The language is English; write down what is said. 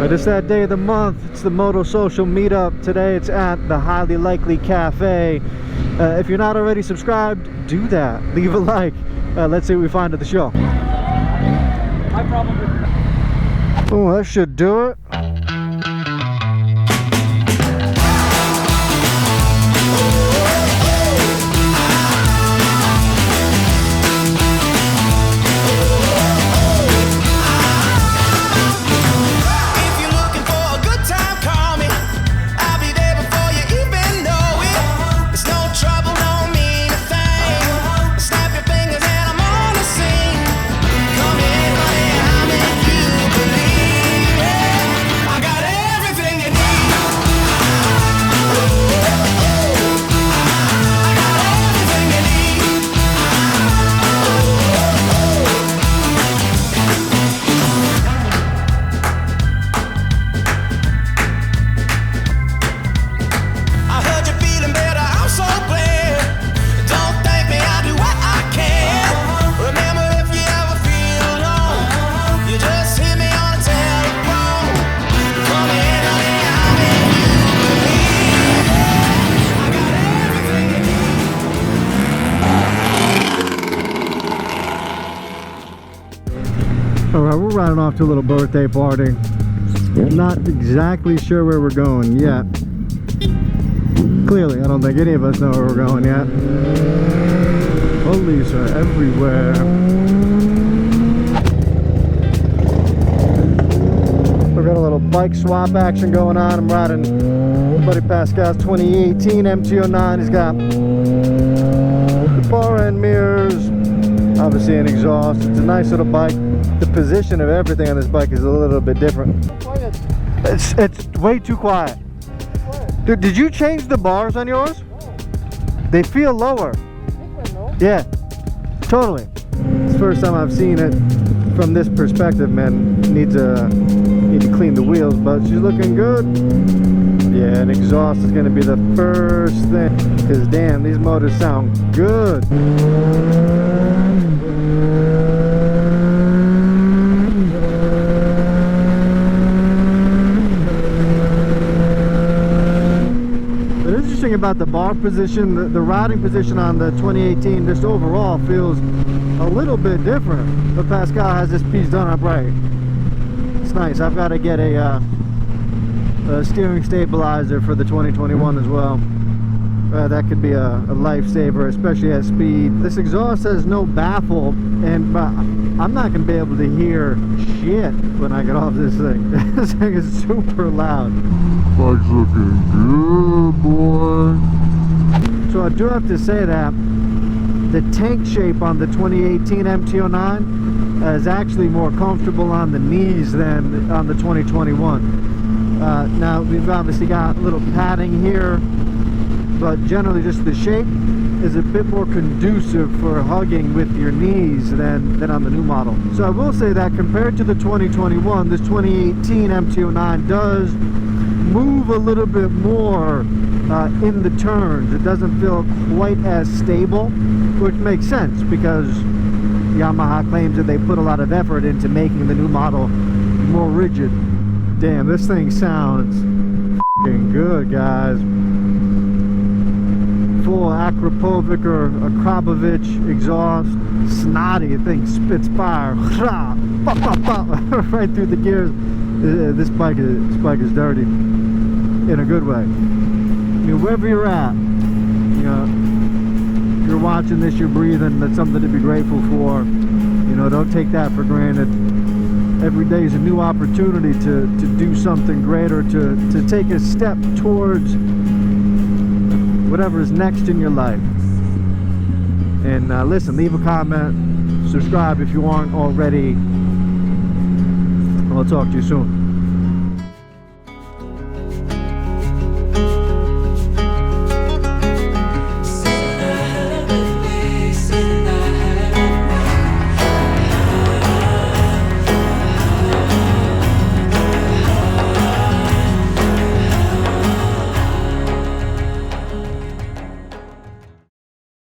But it's that day of the month. It's the Moto Social meetup. Today it's at the Highly Likely Cafe. If you're not already subscribed, do that. Leave a like. Let's see what we find at the show. Oh, that should do it. Alright, we're riding off to a little birthday party. Not exactly sure where we're going yet. Clearly, I don't think any of us know where we're going yet. Police are everywhere. We've got a little bike swap action going on. I'm riding buddy Pascal's 2018 MT09. He's got the bar end mirrors, obviously an exhaust. It's a nice little bike. The position of everything on this bike is a little bit different. It's way too quiet. Dude, did you change the bars on yours? No. They feel lower. Yeah, totally. It's the first time I've seen it from this perspective, man. Need to clean the wheels, but she's looking good. Yeah, an exhaust is gonna be the first thing. Cause damn, these motors sound good. About the bar position, the riding position on the 2018 just overall feels a little bit different, but Pascal has this piece done up right. It's nice. I've got to get a steering stabilizer for the 2021 as well. That could be a lifesaver, especially at speed. This exhaust has no baffle, and I'm not going to be able to hear shit when I get off this thing. This thing is super loud. Bike's looking good, boy. So I do have to say that the tank shape on the 2018 MT09 is actually more comfortable on the knees than on the 2021. Now we've obviously got a little padding here, but generally just the shape is a bit more conducive for hugging with your knees than on the new model. So I will say that compared to the 2021, this 2018 MT09 does move a little bit more in the turns. It doesn't feel quite as stable, which makes sense because Yamaha claims that they put a lot of effort into making the new model more rigid. Damn, this thing sounds f***ing good, guys. Full Akrapovic or Akrapovic exhaust, snotty. The thing spits fire right through the gears. This bike is dirty in a good way. I mean, wherever you're at, you know, if you're watching this, you're breathing. That's something to be grateful for. You know, don't take that for granted. Every day is a new opportunity to do something greater, to take a step towards whatever is next in your life. And listen, leave a comment, subscribe if you aren't already. I'll talk to you soon.